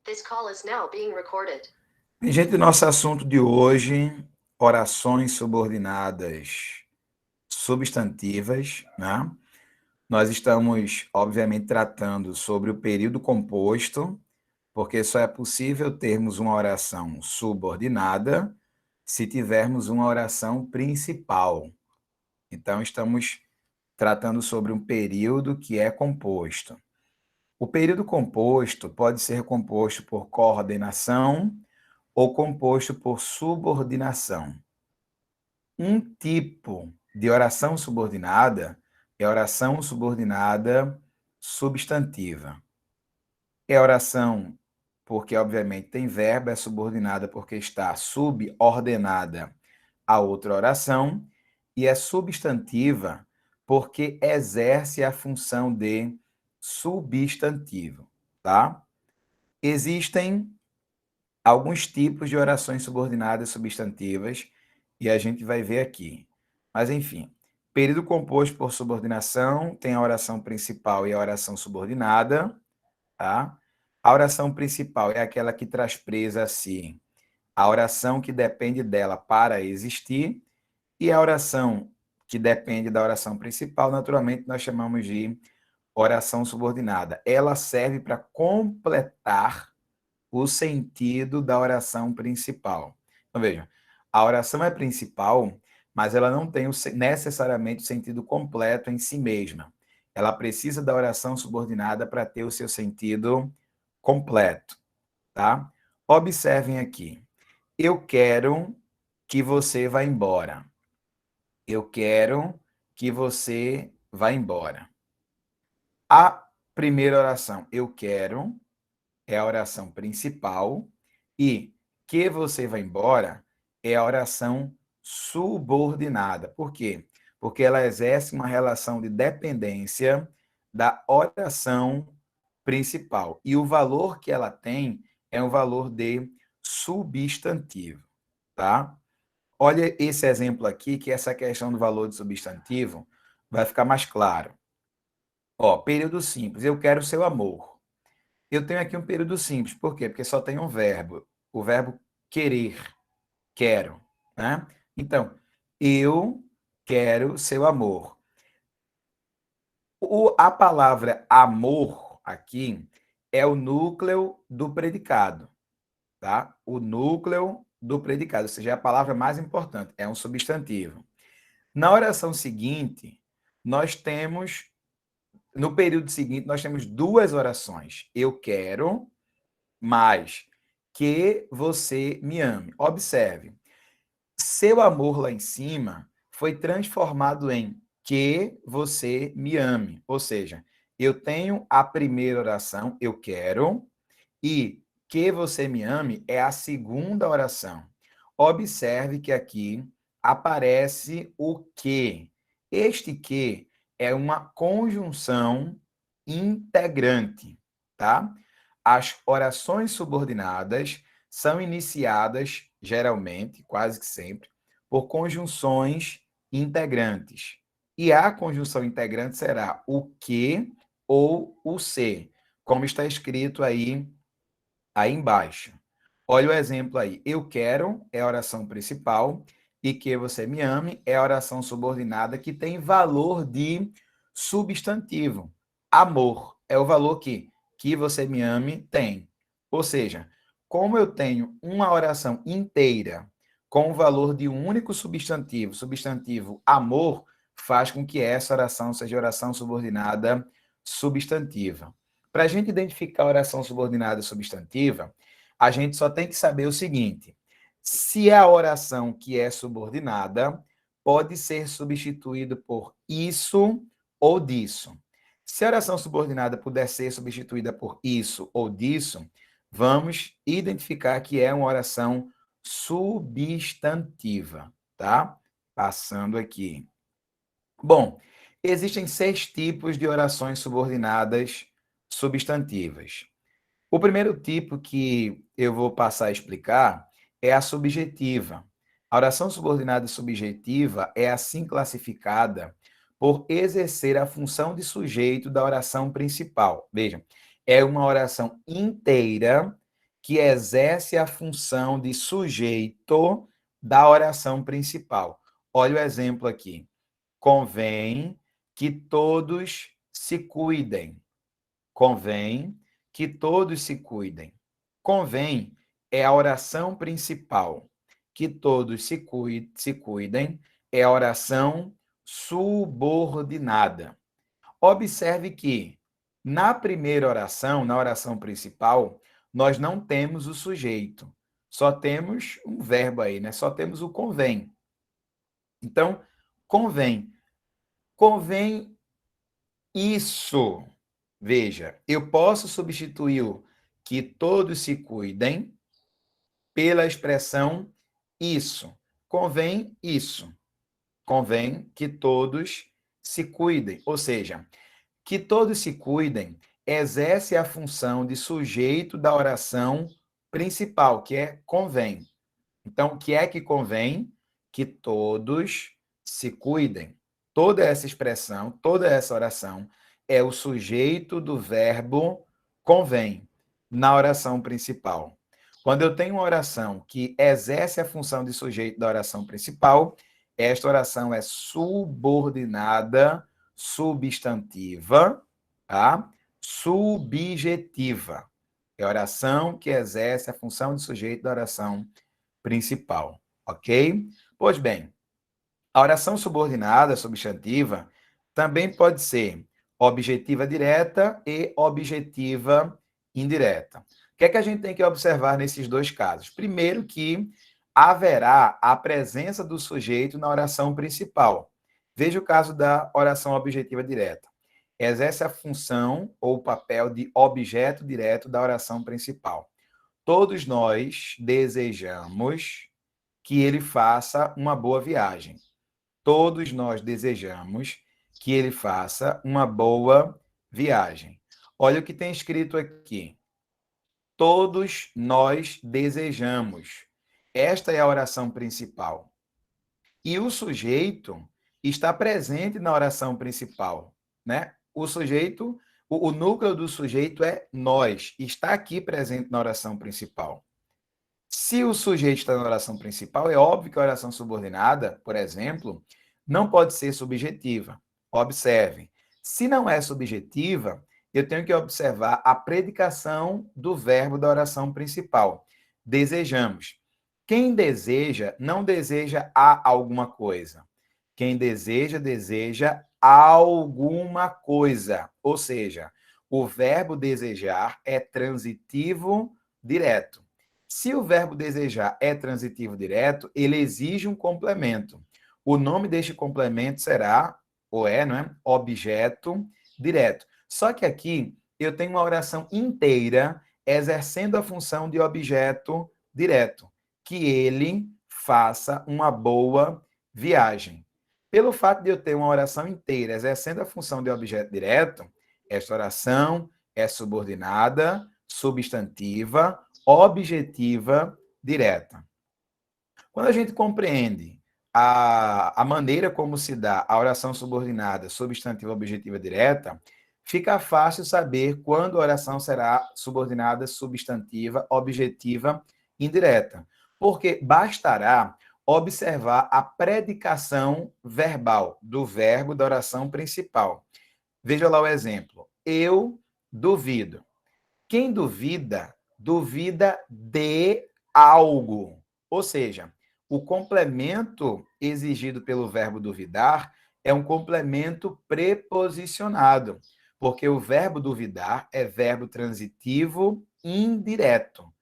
This call is now being recorded. Gente, nosso assunto de hoje, orações subordinadas substantivas, né? Nós estamos, obviamente, tratando sobre o período composto, porque só é possível termos uma oração subordinada se tivermos uma oração principal. Então, estamos tratando sobre um período que é composto. O período composto pode ser composto por coordenação ou composto por subordinação. Um tipo de oração subordinada é a oração subordinada substantiva. É oração porque, obviamente, tem verbo, é subordinada porque está subordenada a outra oração, e é substantiva porque exerce a função de substantivo, tá? Existem alguns tipos de orações subordinadas substantivas e a gente vai ver aqui. Mas, enfim, período composto por subordinação tem a oração principal e a oração subordinada, tá? A oração principal é aquela que traz presa a si a oração que depende dela para existir, e a oração que depende da oração principal, naturalmente, nós chamamos de oração subordinada. Ela serve para completar o sentido da oração principal. Então, veja, a oração é principal, mas ela não tem necessariamente o sentido completo em si mesma. Ela precisa da oração subordinada para ter o seu sentido completo, tá? Observem aqui. Eu quero que você vá embora. Eu quero que você vá embora. A primeira oração, eu quero, é a oração principal, e que você vai embora é a oração subordinada. Por quê? Porque ela exerce uma relação de dependência da oração principal. E o valor que ela tem é um valor de substantivo, tá? Olha esse exemplo aqui, que essa questão do valor de substantivo vai ficar mais claro. Ó, período simples, eu quero seu amor. Eu tenho aqui um período simples. Por quê? Porque só tem um verbo. O verbo querer, quero, né? Então, eu quero seu amor. A palavra amor aqui é o núcleo do predicado, tá? O núcleo do predicado, ou seja, é a palavra mais importante, é um substantivo. Na oração seguinte, nós temos, no período seguinte, nós temos duas orações. Eu quero mas que você me ame. Observe, seu amor lá em cima foi transformado em que você me ame. Ou seja, eu tenho a primeira oração, eu quero, e que você me ame é a segunda oração. Observe que aqui aparece o que. Este que é uma conjunção integrante, tá? As orações subordinadas são iniciadas, geralmente, quase que sempre, por conjunções integrantes. E a conjunção integrante será o que ou o se, como está escrito aí embaixo. Olha o exemplo aí. Eu quero é a oração principal e que você me ame é a oração subordinada que tem valor de substantivo. Amor é o valor que você me ame tem. Ou seja, como eu tenho uma oração inteira com o valor de um único substantivo, substantivo amor, faz com que essa oração seja oração subordinada substantiva. Para a gente identificar a oração subordinada substantiva, a gente só tem que saber o seguinte: se a oração que é subordinada pode ser substituída por isso ou disso. Se a oração subordinada puder ser substituída por isso ou disso, vamos identificar que é uma oração substantiva, tá? Passando aqui. Bom, existem 6 tipos de orações subordinadas substantivas. O primeiro tipo que eu vou passar a explicar é a subjetiva. A oração subordinada subjetiva é assim classificada por exercer a função de sujeito da oração principal. Vejam, é uma oração inteira que exerce a função de sujeito da oração principal. Olha o exemplo aqui. Convém que todos se cuidem. Convém que todos se cuidem. Convém é a oração principal. Que todos se cuidem é a oração subordinada. Observe que na primeira oração, na oração principal, nós não temos o sujeito. Só temos um verbo aí, né? Só temos o convém. Então, convém. Convém isso. Veja, eu posso substituir o que todos se cuidem pela expressão isso. Convém isso. Convém que todos se cuidem. Ou seja, que todos se cuidem exerce a função de sujeito da oração principal, que é convém. Então, o que é que convém? Que todos se cuidem. Toda essa expressão, toda essa oração é o sujeito do verbo convém na oração principal. Quando eu tenho uma oração que exerce a função de sujeito da oração principal, esta oração é subordinada substantiva, tá? Subjetiva. É a oração que exerce a função de sujeito da oração principal, ok? Pois bem, a oração subordinada substantiva também pode ser objetiva direta e objetiva indireta. O que é que a gente tem que observar nesses dois casos? Primeiro, que haverá a presença do sujeito na oração principal. Veja o caso da oração objetiva direta. Exerce a função ou o papel de objeto direto da oração principal. Todos nós desejamos que ele faça uma boa viagem. Todos nós desejamos que ele faça uma boa viagem. Olha o que tem escrito aqui. Todos nós desejamos. Esta é a oração principal. E o sujeito está presente na oração principal, né? O sujeito, o núcleo do sujeito é nós, está aqui presente na oração principal. Se o sujeito está na oração principal, é óbvio que a oração subordinada, por exemplo, não pode ser subjetiva. Observe. Se não é subjetiva, eu tenho que observar a predicação do verbo da oração principal. Desejamos. Quem deseja, não deseja a alguma coisa. Quem deseja, deseja alguma coisa. Ou seja, o verbo desejar é transitivo direto. Se o verbo desejar é transitivo direto, ele exige um complemento. O nome deste complemento será, ou é, não é? Objeto direto. Só que aqui eu tenho uma oração inteira exercendo a função de objeto direto, que ele faça uma boa viagem. Pelo fato de eu ter uma oração inteira exercendo a função de objeto direto, esta oração é subordinada, substantiva, objetiva direta. Quando a gente compreende a maneira como se dá a oração subordinada, substantiva, objetiva direta, fica fácil saber quando a oração será subordinada, substantiva, objetiva, indireta. Porque bastará observar a predicação verbal do verbo da oração principal. Veja lá o exemplo. Eu duvido. Quem duvida, duvida de algo. Ou seja, o complemento exigido pelo verbo duvidar é um complemento preposicionado, porque o verbo duvidar é verbo transitivo indireto.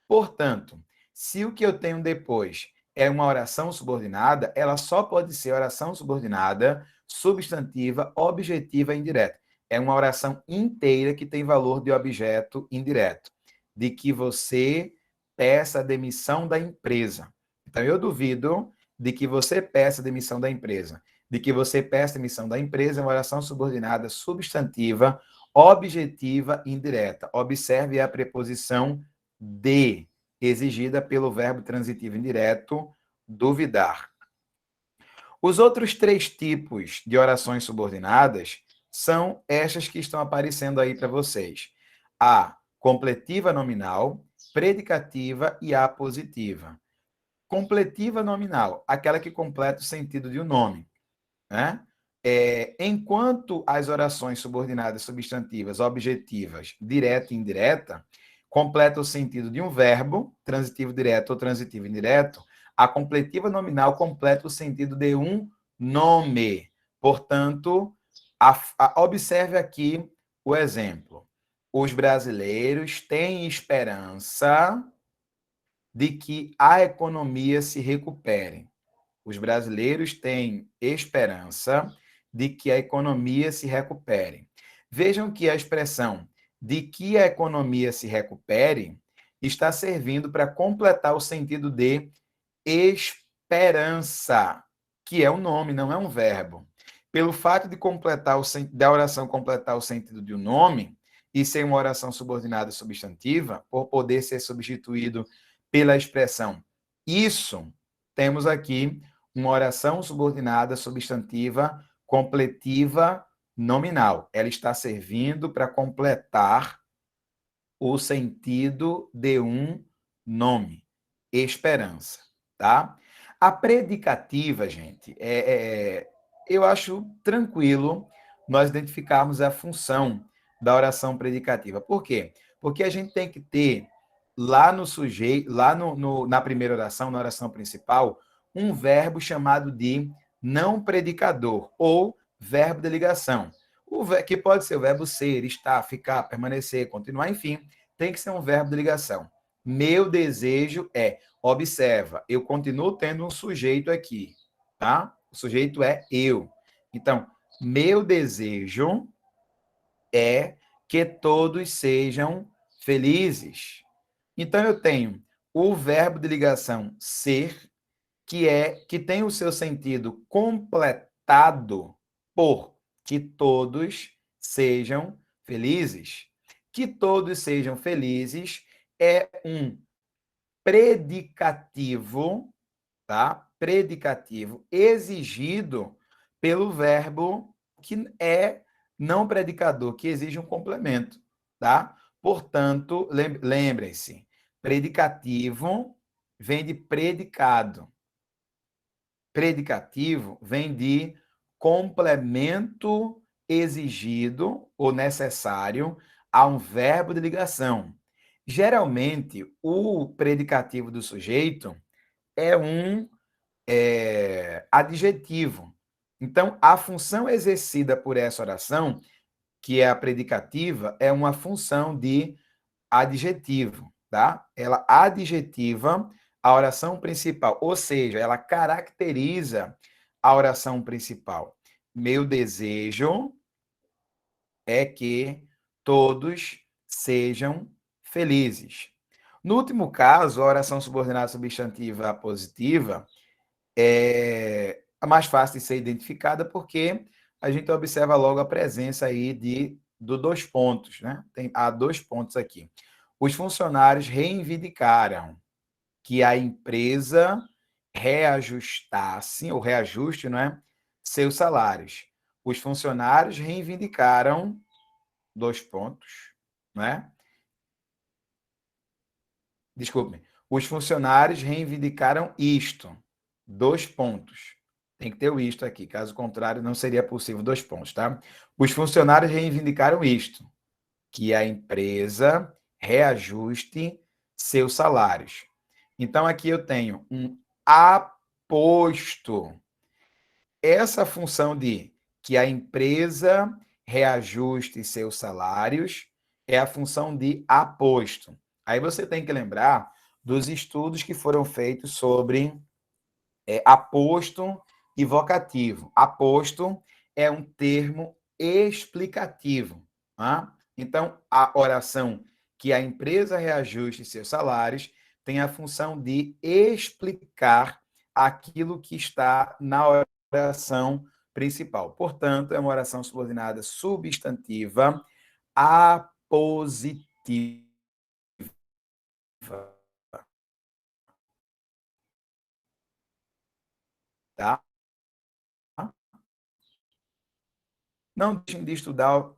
Portanto, se o que eu tenho depois é uma oração subordinada, ela só pode ser oração subordinada, substantiva, objetiva e indireta. É uma oração inteira que tem valor de objeto indireto, de que você peça a demissão da empresa. Então, eu duvido de que você peça a demissão da empresa. De que você peça a demissão da empresa é uma oração subordinada, substantiva, objetiva e indireta. Observe a preposição de, exigida pelo verbo transitivo indireto, duvidar. Os outros três tipos de orações subordinadas são estas que estão aparecendo aí para vocês. A completiva nominal, predicativa e apositiva. Completiva nominal, aquela que completa o sentido de um nome, né? Enquanto as orações subordinadas substantivas, objetivas, direta e indireta, completam o sentido de um verbo, transitivo direto ou transitivo indireto, a completiva nominal completa o sentido de um nome. Portanto, observe aqui o exemplo. Os brasileiros têm esperança de que a economia se recupere. Os brasileiros têm esperança de que a economia se recupere. Vejam que a expressão de que a economia se recupere está servindo para completar o sentido de esperança, que é um nome, não é um verbo. Pelo fato de completar da oração completar o sentido de um nome e ser uma oração subordinada substantiva, por poder ser substituído pela expressão isso, temos aqui uma oração subordinada substantiva completiva nominal. Ela está servindo para completar o sentido de um nome, esperança, tá? A predicativa, gente, eu acho tranquilo nós identificarmos a função da oração predicativa. Por quê? Porque a gente tem que ter lá no sujeito, lá na primeira oração, na oração principal, um verbo chamado de não predicador ou verbo de ligação. Que pode ser o verbo ser, estar, ficar, permanecer, continuar, enfim, tem que ser um verbo de ligação. Meu desejo é, observa, eu continuo tendo um sujeito aqui, tá? O sujeito é eu. Então, meu desejo é que todos sejam felizes. Então, eu tenho o verbo de ligação ser, que tem o seu sentido completado por que todos sejam felizes. Que todos sejam felizes é um predicativo, tá? Predicativo exigido pelo verbo que é não predicador, que exige um complemento, tá? Portanto, lembrem-se, predicativo vem de predicado. Predicativo vem de complemento exigido ou necessário a um verbo de ligação. Geralmente, o predicativo do sujeito é um adjetivo. Então, a função exercida por essa oração, que é a predicativa, é uma função de adjetivo, tá? Ela adjetiva a oração principal, ou seja, ela caracteriza a oração principal. Meu desejo é que todos sejam felizes. No último caso, a oração subordinada substantiva positiva é a mais fácil de ser identificada porque a gente observa logo a presença aí de dois pontos, né? Há dois pontos aqui. Os funcionários reivindicaram que a empresa reajustasse, ou reajuste, não é, seus salários. Os funcionários reivindicaram dois pontos, né? Desculpe. Os funcionários reivindicaram isto, dois pontos. Tem que ter o isto aqui, caso contrário, não seria possível dois pontos, tá? Os funcionários reivindicaram isto, que a empresa reajuste seus salários. Então, aqui eu tenho um aposto. Essa função de que a empresa reajuste seus salários é a função de aposto. Aí você tem que lembrar dos estudos que foram feitos sobre aposto e vocativo. Aposto é um termo explicativo. Tá? Então, a oração que a empresa reajuste seus salários tem a função de explicar aquilo que está na oração principal. Portanto, é uma oração subordinada substantiva apositiva. Tá? Não deixem de estudar